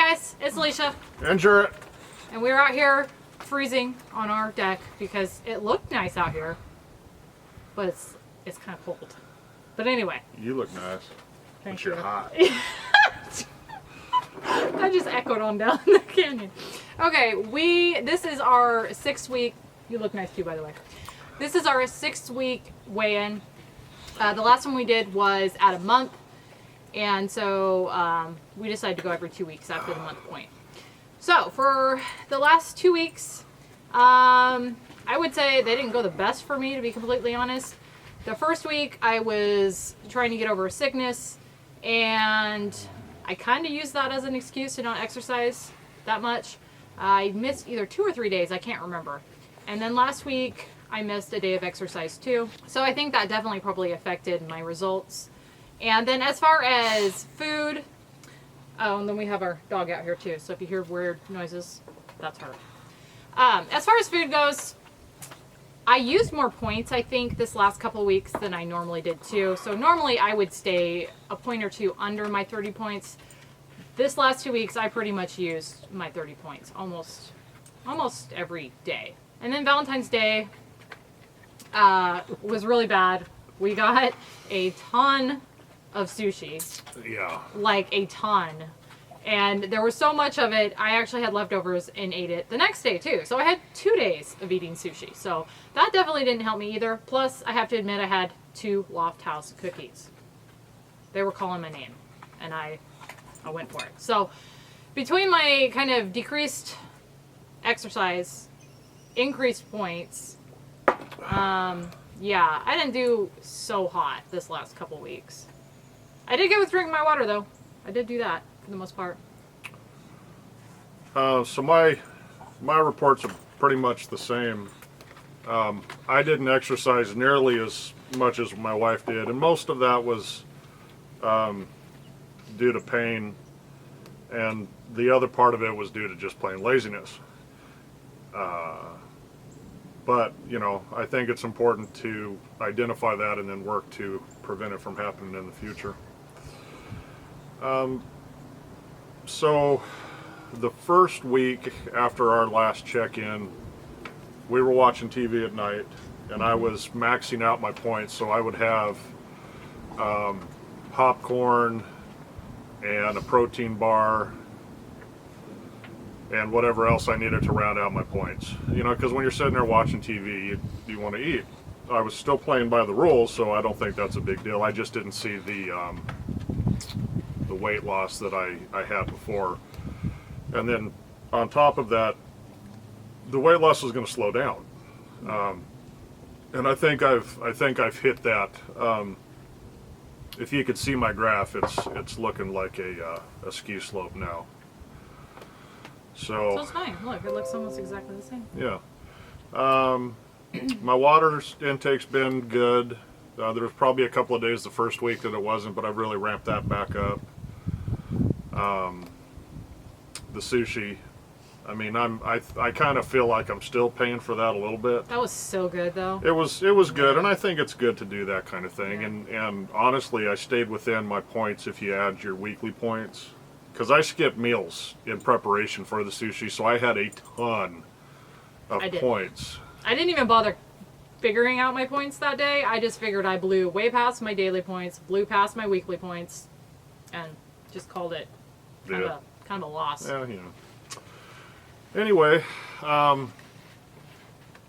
guys, it's Alicia. And Jarrett. And we're out here freezing on our deck because it looked nice out here, but it's kind of cold. But anyway. You look nice. Thank but you. You're hot. I just echoed on down the canyon. Okay, this is our 6-week, you look nice too, by the way. This is our 6-week weigh-in. The last one we did was at a month. And so we decided to go every 2 weeks after the month point. So for the last 2 weeks, I would say they didn't go the best for me, to be completely honest. The first week I was trying to get over a sickness, and I kind of used that as an excuse to not exercise that much. I missed either 2 or 3 days, I can't remember. And then last week I missed a day of exercise too. So I think that definitely probably affected my results. And then as far as food, oh, and then we have our dog out here too. So if you hear weird noises, that's her. As far as food goes, I used more points, I think, this last couple of weeks than I normally did too. So normally I would stay a point or two under my 30 points. This last 2 weeks, I pretty much used my 30 points almost every day. And then Valentine's Day was really bad. We got a ton of sushi. Yeah. Like a ton. And there was so much of it, I actually had leftovers and ate it the next day too. So I had 2 days of eating sushi. So that definitely didn't help me either. Plus, I have to admit, I had 2 Loft House cookies. They were calling my name, and I went for it. So between my kind of decreased exercise, increased points, yeah, I didn't do so hot this last couple weeks. I did get with drinking my water though. I did do that for the most part. So my reports are pretty much the same. I didn't exercise nearly as much as my wife did, and most of that was due to pain, and the other part of it was due to just plain laziness. But, you know, I think it's important to identify that and then work to prevent it from happening in the future. So the first week after our last check-in, we were watching TV at night, and I was maxing out my points, so I would have popcorn and a protein bar and whatever else I needed to round out my points. You know, because when you're sitting there watching TV, you want to eat. I was still playing by the rules, so I don't think that's a big deal. I just didn't see the weight loss that I had before. And then on top of that, the weight loss was going to slow down. And I think I've hit that. If you could see my graph, it's looking like a ski slope now. So it's fine. Look, it looks almost exactly the same. Yeah. My water intake's been good. There was probably a couple of days the first week that it wasn't, but I've really ramped that back up. The sushi, I mean, I kind of feel like I'm still paying for that a little bit. That was so good though. It was good, and I think it's good to do that kind of thing. Yeah. And honestly, I stayed within my points if you add your weekly points. Because I skipped meals in preparation for the sushi, so I had a ton of points. I didn't even bother figuring out my points that day. I just figured I blew way past my daily points, blew past my weekly points, and just called it kind of a loss. Yeah, you know. Anyway,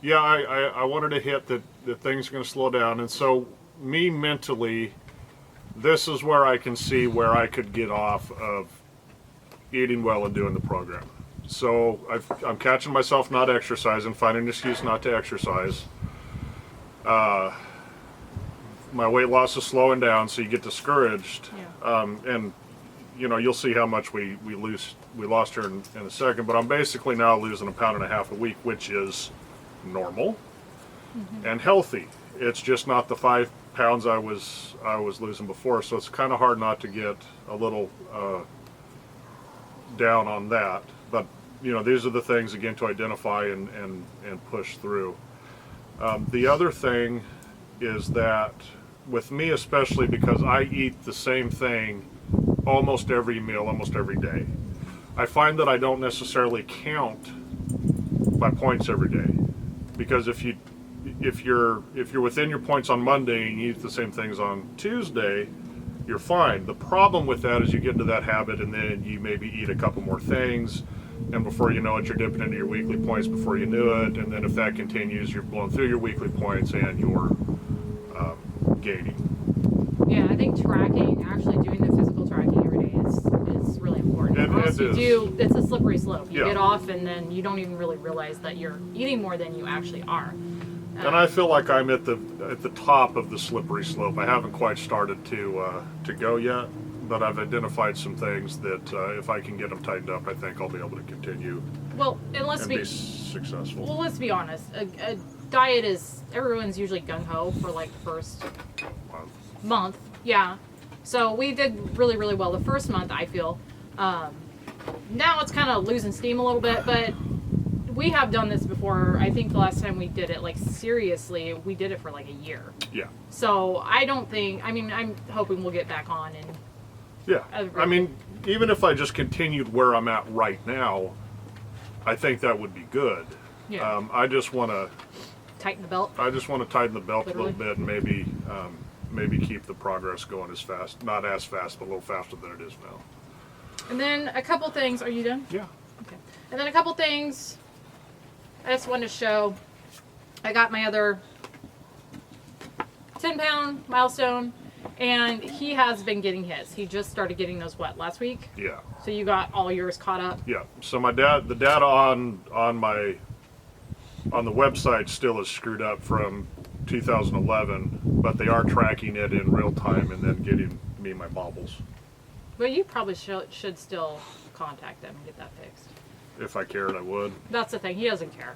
yeah, I wanted to hit that things are going to slow down, and so me mentally, this is where I can see where I could get off of eating well and doing the program. So I'm catching myself not exercising, finding an excuse not to exercise. My weight loss is slowing down, so you get discouraged. Yeah. And you know, you'll see how much we lost here in a second. But I'm basically now losing 1.5 pounds a week, which is normal and healthy. It's just not the 5 pounds I was losing before. So it's kind of hard not to get a little down on that, but you know, these are the things again to identify and push through. The other thing is that with me, especially because I eat the same thing almost every meal, almost every day. I find that I don't necessarily count my points every day, because if you're within your points on Monday and you eat the same things on Tuesday, you're fine. The problem with that is you get into that habit and then you maybe eat a couple more things, and before you know it, you're dipping into your weekly points before you knew it, and then if that continues, you're blowing through your weekly points and you're gaining. Yeah, I think tracking, actually doing the physical tracking every day is really important. It's a slippery slope. You get off and then you don't even really realize that you're eating more than you actually are. And I feel like I'm at the top of the slippery slope. I haven't quite started to go yet, but I've identified some things that if I can get them tightened up, I think I'll be able to continue. Well, and be successful. Well, let's be honest. A diet is, everyone's usually gung ho for like the first month. Yeah. So we did really, really well the first month, I feel. Now it's kind of losing steam a little bit, but we have done this before. I think the last time we did it, like seriously, we did it for like a year. Yeah. So I don't think, I mean, I'm hoping we'll get back on and. Yeah. I mean, even if I just continued where I'm at right now, I think that would be good. Yeah. I just want to tighten the belt. I just want to tighten the belt Literally. a little bit and maybe keep the progress going as fast, not as fast, but a little faster than it is now. And then a couple things. Are you done? Yeah. Okay. And then a couple things I just wanted to show. I got my other 10-pound milestone, and he has been getting his. He just started getting those, last week? Yeah. So you got all yours caught up? Yeah. So the data on the website still is screwed up from 2011, but they are tracking it in real time and then getting me my bobbles. But you probably should still contact them and get that fixed. If I cared, I would. That's the thing. He doesn't care.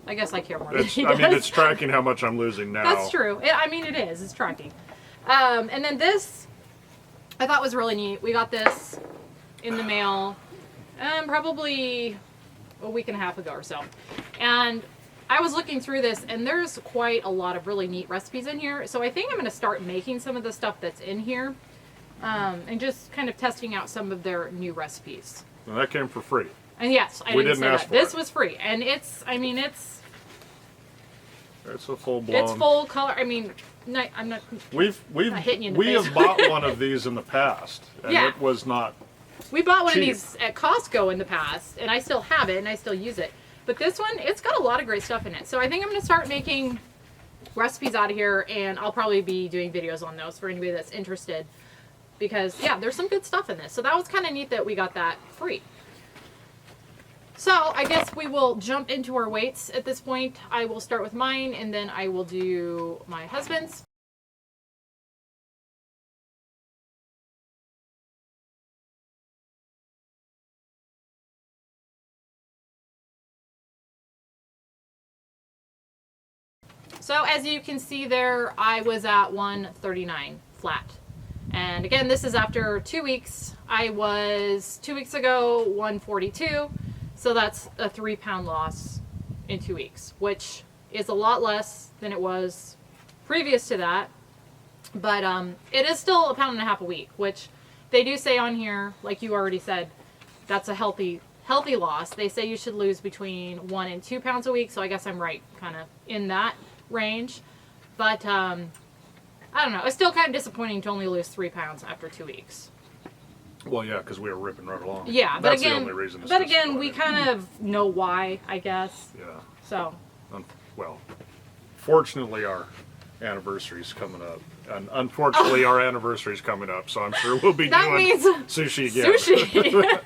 I guess I care more than he does. I mean, it's tracking how much I'm losing now. That's true. It is. It's tracking. And then this, I thought was really neat. We got this in the mail probably a week and a half ago or so. And I was looking through this, and there's quite a lot of really neat recipes in here. So I think I'm going to start making some of the stuff that's in here and just kind of testing out some of their new recipes. And that came for free. And yes, I didn't say that. This was free. And it's a full blown. It's full color. I mean, no, I'm not. We've not hitting you in the we face. have bought one of these in the past, and Yeah. it was not. We bought one cheap. of these at Costco in the past, and I still have it, and I still use it. But this one, it's got a lot of great stuff in it. So I think I'm going to start making recipes out of here, and I'll probably be doing videos on those for anybody that's interested. Because, yeah, there's some good stuff in this. So that was kind of neat that we got that free. So I guess we will jump into our weights at this point. I will start with mine, and then I will do my husband's. So as you can see there, I was at 139 flat. And again, this is after 2 weeks. I was 2 weeks ago 142, so that's a 3-pound loss in 2 weeks, which is a lot less than it was previous to that. But it is still a pound and a half a week, which they do say on here, like you already said, that's a healthy loss. They say you should lose between 1 and 2 pounds a week, so I guess I'm right kind of in that range. But I don't know. It's still kind of disappointing to only lose 3 pounds after 2 weeks. Well, yeah, because we were ripping right along. Yeah, but that's again, the only reason. But again, we kind of know why, I guess. Yeah. So. Well, fortunately, our anniversary's coming up, and unfortunately, our anniversary's coming up. So I'm sure we'll be doing sushi again. Sushi.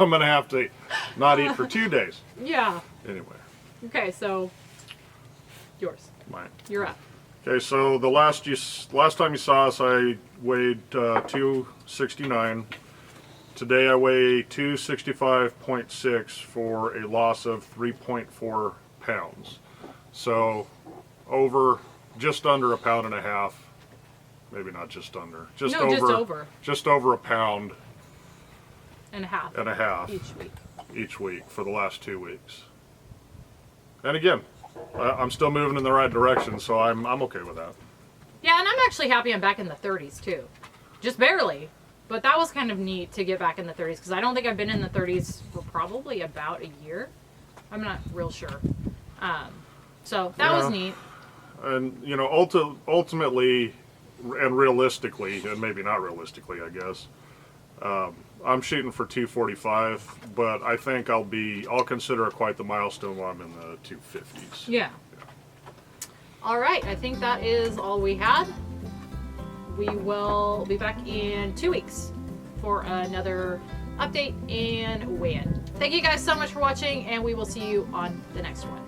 I'm gonna have to not eat for 2 days. Yeah. Anyway. Okay, so yours. Mine. You're up. Okay, so the last time you saw us, I weighed 269. Today I weigh 265.6 for a loss of 3.4 pounds. So just under a pound and a half. Maybe not just under. Just over a pound and a half each week for the last 2 weeks. And again, I'm still moving in the right direction, so I'm okay with that. Yeah, and I'm actually happy I'm back in the 30s too. Just barely. But that was kind of neat to get back in the 30s because I don't think I've been in the 30s for probably about a year. I'm not real sure. So that was neat. And, you know, ultimately and realistically, and maybe not realistically, I guess, I'm shooting for 245, but I think I'll consider it quite the milestone when I'm in the 250s. Yeah. All right, I think that is all we had. We will be back in 2 weeks for another update and weigh-in. Thank you guys so much for watching, and we will see you on the next one.